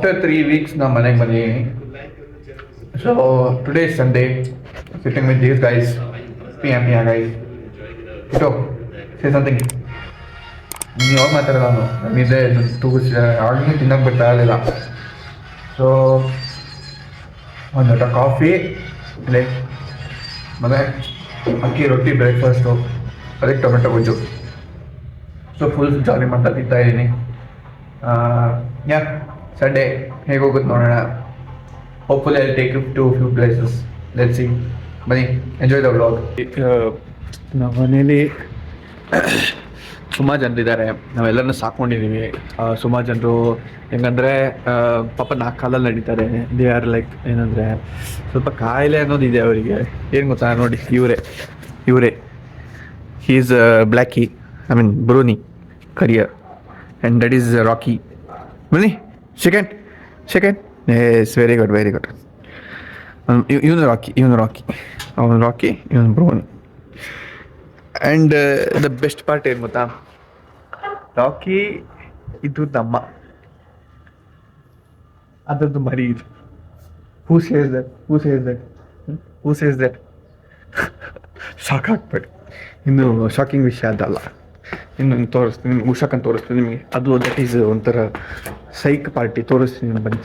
after 3 weeks, na mane bani. So today is Sunday. Sitting with these guys. PM here, guys. Ito, say something. ನೀವು ಯಾವಾಗ ಮಾತಾಡೋದು ಅವನು ನಮ್ಮಿದೆ ಆಗಲೂ ತಿನ್ನಕ್ಕೆ ಬರ್ತಾ ಇರಲಿಲ್ಲ. ಸೊ ಒಂದು ಲೋಟ ಕಾಫಿ ಪ್ಲೇಟ್ ಮತ್ತು ಅಕ್ಕಿ ರೊಟ್ಟಿ ಬ್ರೇಕ್ಫಾಸ್ಟು ಅದಕ್ಕೆ ಟೊಮೆಟೊ ಗೊಜ್ಜು. ಸೊ ಫುಲ್ ಜಾಲಿ ಮಾಡ್ತಾ ತಿಂತಾ ಇದ್ದೀನಿ. ಯಾ ಸಂಡೇ ಹೇಗೆ ಹೋಗುತ್ತೆ ನೋಡೋಣ. Hopefully I take you to few places. Let's see. ಬನ್ನಿ, ಎಂಜಾಯ್ ದ ವ್ಲಾಗ್. ನಮ್ಮ ಮನೇಲಿ ಸುಮಾರು ಜನರಿದ್ದಾರೆ. ನಾವೆಲ್ಲರನ್ನೂ ಸಾಕೊಂಡಿದ್ದೀವಿ. ಸುಮಾರು ಜನರು ಹೆಂಗಂದರೆ ಪಾಪ 4 ಕಾಲಲ್ಲಿ ನಡೀತಾರೆ. ದೇ ಆರ್ ಲೈಕ್ ಏನಂದರೆ ಸ್ವಲ್ಪ ಕಾಯಿಲೆ ಅನ್ನೋದಿದೆ ಅವರಿಗೆ. ಏನು ಗೊತ್ತಾ ನೋಡಿ, ಇವರೇ he is Blacky, I mean Brownie carrier, and that is Rocky. ಬನ್ನಿ, ಸೆಕೆಂಡ್ ಎಸ್, ವೆರಿ ಗುಡ್. ಇವನು ರಾಕಿ, ಅವನು ರಾಕಿ, ಇವನು Brownie. And the best part ಏನು ಗೊತ್ತಾ, ರಾಕಿ ಇದು ನಮ್ಮ ಅದರದ್ದು ಮರಿ ಇದು. ಹೂ ಸೇಸ್ ದಟ್ ಸಾಕಾಗ್ಬೇಡಿ. ಇನ್ನು ಶಾಕಿಂಗ್ ವಿಷಯ ಅದಲ್ಲ. ಇನ್ನು ತೋರಿಸ್ತೀನಿ, ಉಷಾಕಂತ ತೋರಿಸ್ತೀನಿ ನಿಮಗೆ. ಅದು ದಟ್ ಈಸ್ ಒಂಥರ ಸೈಕ್ ಪಾರ್ಟಿ. ತೋರಿಸ್ತೀನಿ ಬನ್ನಿ.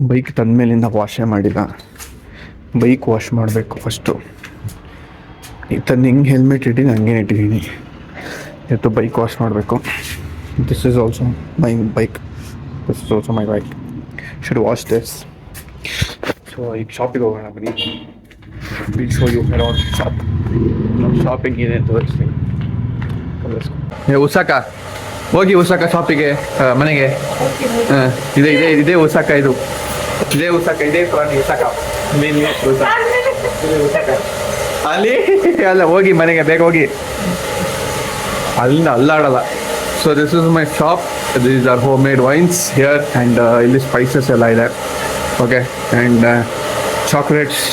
ಬೈಕ್ ತಂದ ಮೇಲಿಂದ ವಾಶೇ ಮಾಡಿಲ್ಲ. ಬೈಕ್ ವಾಶ್ ಮಾಡಬೇಕು ಫಸ್ಟು. ತಂದು ಹಿಂಗೆ ಹೆಲ್ಮೆಟ್ ಇಟ್ಟಿದ್ದೀನಿ, ಹಂಗೆ ಇಟ್ಟಿದ್ದೀನಿ. ಇವತ್ತು ಬೈಕ್ ವಾಶ್ ಮಾಡಬೇಕು. This is also my bike. Should wash this. So ಈಗ ಶಾಪಿಗೆ ಹೋಗೋಣ ಬನ್ನಿ. Will show you around shop. ನಮ್ಮ ಶಾಪಿಂಗ್ ಇದೆ ತೋರಿಸ್ತೀನಿ. ಉಸಾಕ ಹೋಗಿ, ಉಸಾಕ ಶಾಪಿಗೆ, ಮನೆಗೆ. ಇದೇ ಉಸಾಕ, ಇದೇ ಪ್ರಾಣಿ ಉಸಾಕ. ಅಲ್ಲಿ ಅಲ್ಲ, ಹೋಗಿ ಮನೆಗೆ ಬೇಗ ಹೋಗಿ. ಅಲ್ಲಾಡಲ್ಲ. So this is my shop. These are home made wines here. And ಇಲ್ಲಿ ಸ್ಪೈಸಸ್ ಎಲ್ಲ ಇದೆ. Okay, and chocolates,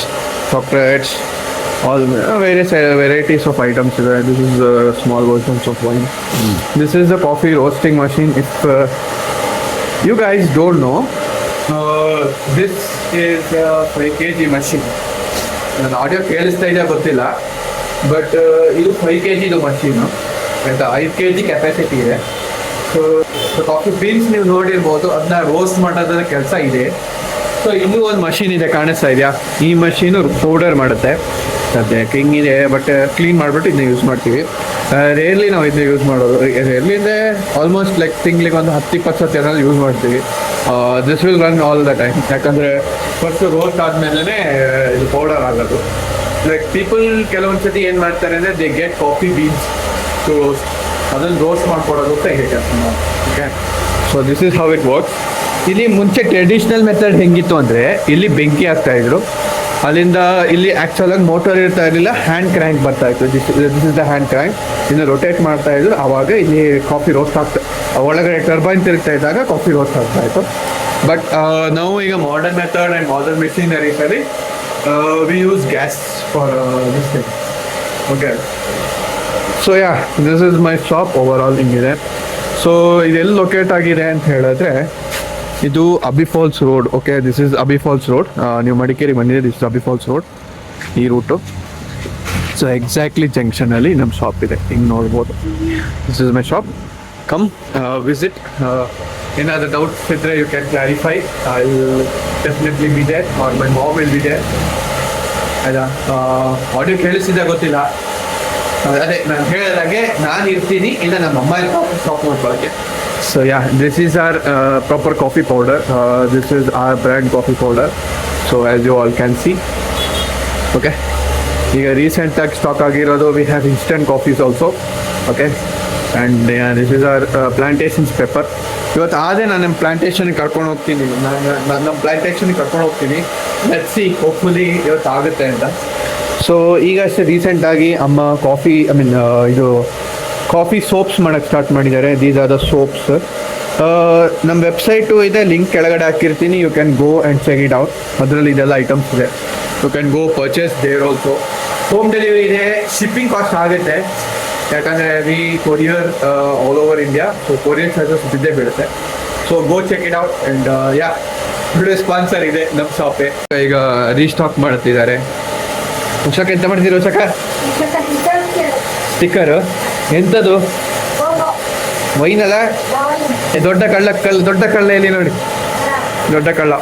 all various varieties of items there. This is small versions of wine. This is the coffee roasting machine. If you guys don't know, this is a 5 kg machine. ನಾನು audio ಕೇಳಿಸ್ತಾ ಇದೆಯಾ ಗೊತ್ತಿಲ್ಲ, but ಇದು 5 kg machine ಆಯಿತಾ. 5 kg capacity ಇದೆ. So coffee beans ನೀವು ನೋಡಿರ್ಬೋದು, ಅದನ್ನ ರೋಸ್ಟ್ ಮಾಡೋದ್ರ ಕೆಲಸ ಇದೆ. ಸೊ ಇನ್ನೂ ಒಂದು ಮಷೀನ್ ಇದೆ, ಕಾಣಿಸ್ತಾ ಇದೆಯಾ? ಈ ಮಷೀನು ಪೌಡರ್ ಮಾಡುತ್ತೆ. ಸದ್ಯಕ್ಕೆ ಹಿಂಗಿದೆ, ಬಟ್ ಕ್ಲೀನ್ ಮಾಡಿಬಿಟ್ಟು ಇದನ್ನ ಯೂಸ್ ಮಾಡ್ತೀವಿ. ರೇರ್ಲಿ ನಾವು ಇದನ್ನ ಯೂಸ್ ಮಾಡೋದು. ರೇರ್ಲಿ ಅಂದರೆ ಆಲ್ಮೋಸ್ಟ್ ಲೈಕ್ ತಿಂಗಳಿಗೆ ಒಂದು 10-20 ಸತಿ ಏನಾದ್ರು ಯೂಸ್ ಮಾಡ್ತೀವಿ. This will run all the time. ಯಾಕಂದರೆ ಫಸ್ಟು ರೋಸ್ಟ್ ಆದಮೇಲೆ ಇದು ಪೌಡರ್ ಆಗೋದು. ಲೈಕ್ ಪೀಪಲ್ ಕೆಲವೊಂದು ಸತಿ ಏನು ಮಾಡ್ತಾರೆ ಅಂದರೆ they get coffee beans to roast. ಅದನ್ನು ರೋಸ್ಟ್ ಮಾಡಿಕೊಡೋದು ಅಂತ ಹೇಗೆ. Okay, so this is how it works. ಇಲ್ಲಿ ಮುಂಚೆ ಟ್ರೆಡಿಷ್ನಲ್ ಮೆಥಡ್ ಹೆಂಗಿತ್ತು ಅಂದರೆ, ಇಲ್ಲಿ ಬೆಂಕಿ ಹಾಕ್ತಾಯಿದ್ರು. ಅಲ್ಲಿಂದ ಇಲ್ಲಿ ಆ್ಯಕ್ಚುಲಾಗಿ ಮೋಟರ್ ಇರ್ತಾ ಇರಲಿಲ್ಲ, ಹ್ಯಾಂಡ್ ಕ್ರ್ಯಾಂಕ್ ಬರ್ತಾ ಇತ್ತು. This is the hand crank. ಇದನ್ನು ರೊಟೇಟ್ ಮಾಡ್ತಾ ಇದ್ರು. ಆವಾಗ ಇಲ್ಲಿ ಕಾಫಿ ರೋಸ್ಟ್ ಒಳಗಡೆ ಟರ್ಬೈನ್ ತಿರುಗ್ತಾ ಇದ್ದಾಗ ಕಾಫಿ ರೋಸ್ಟ್ ಆಗ್ತಾ ಇತ್ತು. ಬಟ್ ನಾವು ಈಗ ಮಾಡರ್ನ್ ಮೆಥಡ್ ಆ್ಯಂಡ್ ಮಾಡರ್ನ್ ಮಿಷಿನರೀಸಲ್ಲಿ we use gas for this thing. Okay, so yeah, this is my shop over all. ಹಿಂಗಿದೆ. ಸೊ ಇದೆಲ್ಲಿ ಲೊಕೇಟ್ ಆಗಿದೆ ಅಂತ ಹೇಳಿದ್ರೆ, ಇದು Abbi Falls road. Okay, this is Abbi Falls road. ನೀವು ಮಡಿಕೇರಿ ಬಂದಿದೆ, this is Abbi Falls road, ಈ ರೂಟು. ಸೊ ಎಕ್ಸಾಕ್ಟ್ಲಿ ಜಂಕ್ಷನಲ್ಲಿ ನಮ್ಮ ಶಾಪ್ ಇದೆ, ಹಿಂಗೆ ನೋಡ್ಬೋದು. This is my shop. Come visit. ಏನಾದರೂ ಡೌಟ್ಸ್ ಇದ್ದರೆ you can clarify. I will definitely be there, or my mom will be there. ಆಯ್ತಾ? ಆಡಿಯೋ ಕೇಳಿಸಿದೆ ಗೊತ್ತಿಲ್ಲ. ಅದೇ ನಾನು ಹೇಳಿದಾಗೆ ನಾನು ಇರ್ತೀನಿ, ಇಲ್ಲ ನಮ್ಮ ಅಮ್ಮ ಶಾಪ್ ನೋಡ್ಕೊಳ್ಳೋಕ್ಕೆ. So yeah, this is our proper coffee powder. This is our brand coffee powder. So as you all can see, okay. ಈಗ ರೀಸೆಂಟಾಗಿ ಸ್ಟಾಕ್ ಆಗಿರೋದು, we have instant coffees also. Okay, and yeah, this is our plantations pepper. ಇವತ್ತು ಅದೇ ನಾನು ನಮ್ಮ ಪ್ಲಾಂಟೇಷನ್ಗೆ ಕರ್ಕೊಂಡು ಹೋಗ್ತೀನಿ. ನಮ್ಮ ಪ್ಲಾಂಟೇಷನ್ಗೆ ಕರ್ಕೊಂಡು ಹೋಗ್ತೀನಿ. ಲೆಟ್ಸ್ ಸಿ, ಹೋಪ್ಫುಲಿ ಇವತ್ತು ಆಗುತ್ತೆ ಅಂತ. ಸೊ ಈಗ ಅಷ್ಟೇ ರೀಸೆಂಟಾಗಿ ಅಮ್ಮ ಕಾಫಿ, ಐ ಮೀನ್ ಇದು ಕಾಫಿ ಸೋಪ್ಸ್ ಮಾಡೋಕ್ಕೆ ಸ್ಟಾರ್ಟ್ ಮಾಡಿದ್ದಾರೆ. These are the soaps. ನಮ್ಮ ವೆಬ್ಸೈಟು ಇದೆ, ಲಿಂಕ್ ಕೆಳಗಡೆ ಹಾಕಿರ್ತೀನಿ. You can go and check it out. ಅದರಲ್ಲಿ ಇದೆಲ್ಲ ಐಟಮ್ಸ್ ಇದೆ. You can go purchase there also. Home delivery ಇದೆ. ಶಿಪ್ಪಿಂಗ್ ಕಾಸ್ಟ್ ಆಗುತ್ತೆ, ಯಾಕಂದರೆ we courier all over India. So courier charges ಬಿದ್ದೇ ಬೀಳುತ್ತೆ. So go check it out. And yeah, today sponsor ಇದೆ ನಮ್ಮ ಶಾಪೇ. ಈಗ ರೀಸ್ಟಾಕ್ ಮಾಡ್ತಿದ್ದಾರೆ. ಉಷಾಕ ಎಂತ ಮಾಡ್ತೀರಿ ಉಷಾಕ? ಸ್ಟಿಕ್ಕರ್ ಎಂಥದ್ದು? ವೈನಲ್ಲ? ದೊಡ್ಡ ಕಳ್ಳ ಎಲ್ಲಿ ನೋಡಿ, ದೊಡ್ಡ ಕಳ್ಳ.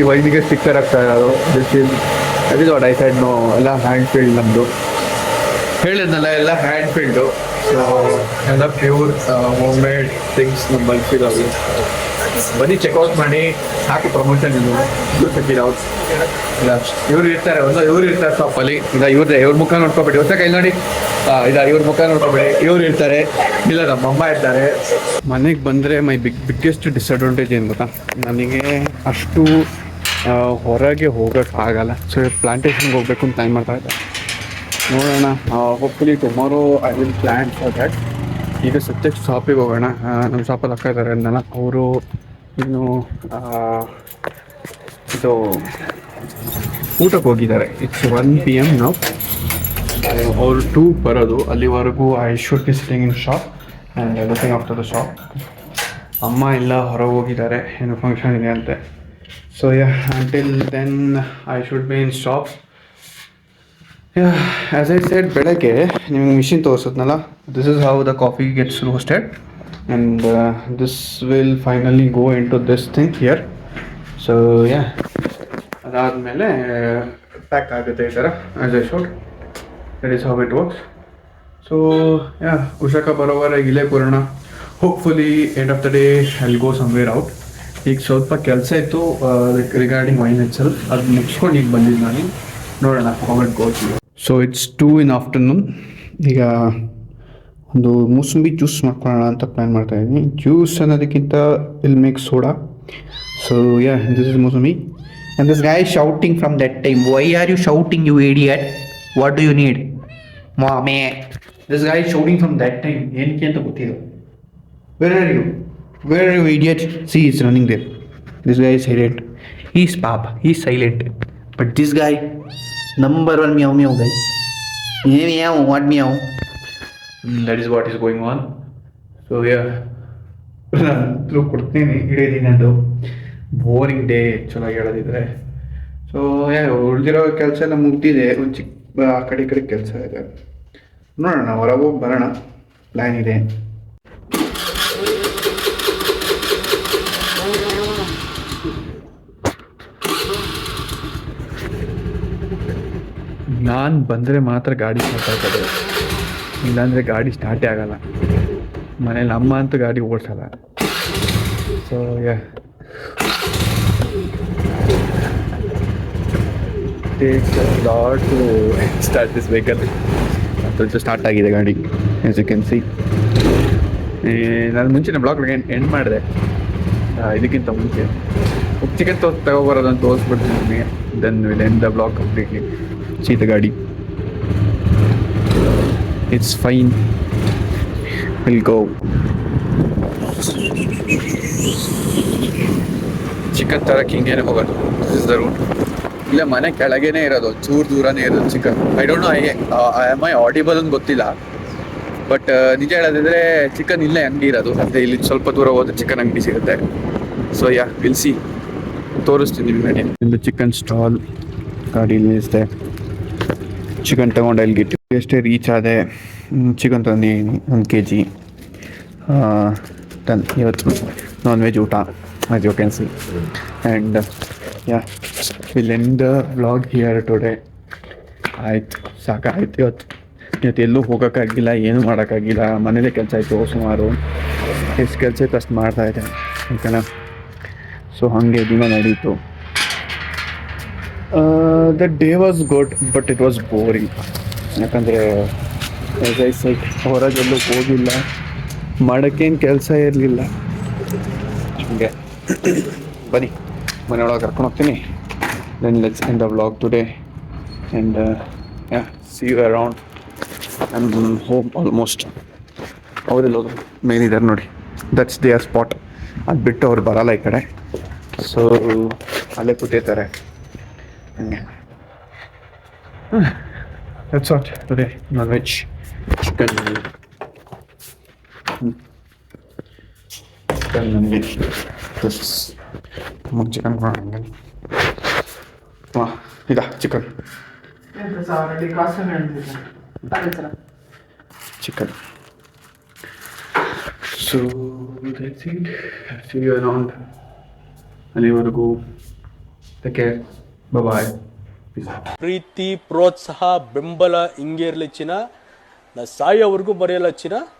ವೈನಿಗೆ ಸ್ಟಿಕ್ಕರ್ ಆಗ್ತಾ ಇರೋದು. ಅದು ದೊಡ್ಡ ಐ ಸೈಡ್ ನೋ, ಎಲ್ಲ ಹ್ಯಾಂಡ್ ಫೀಲ್ಡ್ ನಮ್ಮದು. ಹೇಳಿದ್ನಲ್ಲ ಎಲ್ಲ ಹ್ಯಾಂಡ್ ಫೀಲ್ಡು. ಸೊ ಎಲ್ಲ ಪ್ಯೂರ್ ಹೋಮ್ ಮೇಡ್ ಥಿಂಗ್ಸ್ ನಮ್ಮಲ್ಲಿ ಸಿಗೋದು. ಬನ್ನಿ ಚೆಕ್ಔಟ್ ಮಾಡಿ, ಹಾಕಿ ಪ್ರಮೋಷನ್ ಇದು ಚೆಕ್ಔಟ್. ಇಲ್ಲ ಇವ್ರು ಇರ್ತಾರೆ, ಇವ್ರು ಇರ್ತಾರೆ ಶಾಪಲ್ಲಿ. ಇಲ್ಲ ಇವ್ರ ಮುಖ ನೋಡ್ಕೊಬೇಡಿ, ಹೊಸ ಕೈ ನೋಡಿ. ಇಲ್ಲ ಇವ್ರ ಮುಖ ನೋಡ್ಕೊಬೇಡಿ, ಇವ್ರು ಇರ್ತಾರೆ. ಇಲ್ಲ ನಮ್ಮಮ್ಮ ಇರ್ತಾರೆ. ಮನೆಗೆ ಬಂದರೆ ಬಿಗ್ಗೆಸ್ಟ್ ಡಿಸಡ್ವಾಂಟೇಜ್ ಏನು ಗೊತ್ತಾ, ನನಗೆ ಅಷ್ಟು ಹೊರಗೆ ಹೋಗೋಕ್ಕಾಗಲ್ಲ. ಸೊ ಪ್ಲಾಂಟೇಶನ್ಗೆ ಹೋಗ್ಬೇಕು ಅಂತ ಪ್ಲ್ಯಾನ್ ಮಾಡ್ತಾ ಇದ್ದೆ. ನೋಡೋಣ, hopefully tomorrow I will plan for that. ಈಗ ಸದ್ಯಕ್ಕೆ ಶಾಪಿಗೆ ಹೋಗೋಣ. ನಮ್ಮ ಶಾಪಲ್ಲಿ ಅಕ್ಕ ಇದ್ದಾರೆ ಅಂದಲ್ಲ, ಅವರು ಇನ್ನು ಇದು ಊಟಕ್ಕೆ ಹೋಗಿದ್ದಾರೆ. ಇಟ್ಸ್ 1 PM ನಾವು. ಅವರು 2 ಬರೋದು, ಅಲ್ಲಿವರೆಗೂ I should be sitting in shop and looking after the shop. ಅಮ್ಮ ಎಲ್ಲ ಹೊರಗೆ ಹೋಗಿದ್ದಾರೆ, ಏನು ಫಂಕ್ಷನ್ ಇದೆ ಅಂತೆ. So until then I should be in shop. As I said, ಬೆಳಗ್ಗೆ ನಿಮಗೆ ಮಿಷಿನ್ ತೋರಿಸಿದ್ನಲ್ಲ, this is how the coffee gets roasted and this will finally go in to this thing here. So ಅದಾದಮೇಲೆ pack ಆಗುತ್ತೆ ಈ ಥರ, as I should. That is how it works. So ಉಷಾಕ ಬರೋವರ ಇಲ್ಲೇ ಕೂರೋಣ. Hopefully end of the day I'll go somewhere out. ಈಗ ಸ್ವಲ್ಪ ಕೆಲಸ ಇತ್ತು ರಿಗಾರ್ಡಿಂಗ್ ವೈನ್ ಇಟ್ಸೆಲ್ಫ್, ಅದು ಮುಗಿಸ್ಕೊಂಡು ಈಗ ಬಂದಿದ್ದು ನಾನು. ನೋಡೋಣ how it goes. So it's 2 in afternoon. ಈಗ ಒಂದು ಮೂಸಂಬಿ ಜ್ಯೂಸ್ ಮಾಡ್ಕೊಳ್ಳೋಣ ಅಂತ ಪ್ಲ್ಯಾನ್ ಮಾಡ್ತಾಯಿದ್ದೀನಿ. ಜ್ಯೂಸ್ ಅನ್ನೋದಕ್ಕಿಂತ will make soda. So this is mosambi. And this guy is shouting from that time. Why are you shouting, you idiot? What do you need? Mommy. This guy is shouting from that time. ಏನಕ್ಕೆ ಅಂತ ಗೊತ್ತಿಲ್ಲ. Where are you? Where are you, idiot? See, he's running there. This guy is silent. He's Papa. He's silent. But this guy, number 1 meow meow guy. Meow, what meow? That is what is going on. So ನಾನು ಕೊಡ್ತೀನಿ ಇಡೀ ದಿನದ್ದು. Boring day ಚೆನ್ನಾಗಿ ಹೇಳೋದಿದ್ರೆ. So ಉಳಿದಿರೋ ಕೆಲಸ ಎಲ್ಲ ಮುಗ್ದಿದೆ. ಒಂದು ಚಿಕ್ಕ ಆ ಕಡೆ ಈ ಕಡೆ ಕೆಲಸ ಇದೆ. ನೋಡೋಣ, ಹೊರಗೆ ಹೋಗಿ ಬರೋಣ, ಪ್ಲ್ಯಾನ್ ಇದೆ. ನಾನು ಬಂದರೆ ಮಾತ್ರ ಗಾಡಿ ಸ್ಟಾರ್ಟ್ ಆಗ್ತದೆ, ಇಲ್ಲಾಂದರೆ ಗಾಡಿ ಸ್ಟಾರ್ಟೇ ಆಗಲ್ಲ. ಮನೇಲಿ ಅಮ್ಮ ಅಂತೂ ಗಾಡಿ ಓಡಿಸಲ್ಲ. So takes a lot to start this vehicle. ಅದು ಸ್ಟಾರ್ಟ್ ಆಗಿದೆ ಗಾಡಿ, ಆಸ್ ಯು ಕ್ಯಾನ್ ಸಿ. ನಾನು ಮುಂಚೆನೇ ಬ್ಲಾಗ್ ಎಂಡ್ ಮಾಡಿದೆ, ಇದಕ್ಕಿಂತ ಮುಂಚೆ ಚಿಕನ್ ತಗೋಬರೋದಂತ ತೋರಿಸ್ಬಿಡ್ತೀನಿ ನಿಮಗೆ. Then will end the blog completely. See the ಗಾಡಿ, it's fine, we'll go. Chicken ತರಕ್ಕೆ ಹಿಂಗೇನೆ ಹೋಗೋದು. This is the route. ಇಲ್ಲ ಮನೆ ಕೆಳಗೇನೆ ಇರೋದು, ಚೂರು ದೂರನೇ ಇರೋದು chicken. I don't know am I audible ಅಂತ ಗೊತ್ತಿಲ್ಲ, ಬಟ್ ನಿಜ ಹೇಳೋದಿದ್ರೆ ಚಿಕನ್ ಇಲ್ಲೇ ಅಂಗಡಿ ಇರೋದು. ಅದೇ ಇಲ್ಲಿ ಸ್ವಲ್ಪ ದೂರ ಹೋದ್ರೆ ಚಿಕನ್ ಅಂಗಡಿ ಸಿಗುತ್ತೆ. ಸೊ ವಿಲ್ ಸಿ, ತೋರಿಸ್ತೀನಿ ನಿಮಗೆ. ಇದು ಚಿಕನ್ ಸ್ಟಾಲ್ ಗಾಡಿ ನಿಲ್ಲಿಸಿದೆ. ಚಿಕನ್ ತೊಗೊಂಡು ಅಲ್ಲಿ ಗಿಟ್ಟು ಎಷ್ಟೇ ರೀಚ್ ಆದೆ. ಚಿಕನ್ ತಂದಿದ್ದೀನಿ 1 kg. ಇವತ್ತು ನಾನ್ ವೆಜ್ ಊಟ, as you can see. And we'll end the vlog here today. ಆಯ್ತು, ಸಾಕಾಯ್ತು. ಇವತ್ತು ಎಲ್ಲೂ ಹೋಗೋಕ್ಕಾಗಿಲ್ಲ, ಏನೂ ಮಾಡೋಕ್ಕಾಗಿಲ್ಲ. ಮನೇಲೇ ಕೆಲಸ ಆಯಿತು ಸುಮಾರು. ಎಷ್ಟು ಕೆಲಸ ಇತ್ತು ಅಷ್ಟು ಮಾಡ್ತಾಯಿದ್ದೆ, ಓಕೆನಾ. ಸೊ ಹಾಗೆ ದಿನ ನಡೀತು. The day was good, but it was boring. ಯಾಕಂದರೆ ಆಸ್ ಐ ಸೆಡ್, ಹೊರಗೆಲ್ಲೂ ಹೋಗಿಲ್ಲ, ಮಾಡೋಕ್ಕೇನು ಕೆಲಸ ಇರಲಿಲ್ಲ. ಹಂಗೆ ಬನ್ನಿ ಮನೆಯೊಳಗೆ ಕರ್ಕೊಂಡು ಹೋಗ್ತೀನಿ. Then let's end the vlog today and see you around. I am home almost. ಅವರೆಲ್ಲೋದು ಮೇಲಿದ್ದಾರೆ ನೋಡಿ, ದಟ್ಸ್ ದೇರ್ ಸ್ಪಾಟ್. ಅದು ಬಿಟ್ಟು ಅವ್ರು ಬರಲ್ಲ ಈ ಕಡೆ. ಸೊ ಅಲ್ಲೇ ಕೂತಿರ್ತಾರೆ ಹಂಗೆ. That's what today, non veg chicken. Chicken ನನಗೆ ನಮಗೆ ಚಿಕನ್ ಕೊಡೋಣ. ಹಾಂ ಇದಾ chicken chicken. So that's it. See you around. ಅಲ್ಲಿವರೆಗೂ ಟೇಕ್ ಕೇರ್. ಬಾಯ್. ಪ್ರೀತಿ ಪ್ರೋತ್ಸಾಹ ಬೆಂಬಲ ಹಿಂಗೆ ಇರಲಿ ಚಿನ್ನ. ನಾ ಸಾಯೋವರೆಗೂ ಬರೆಯಲ್ಲ ಚಿನ್ನ.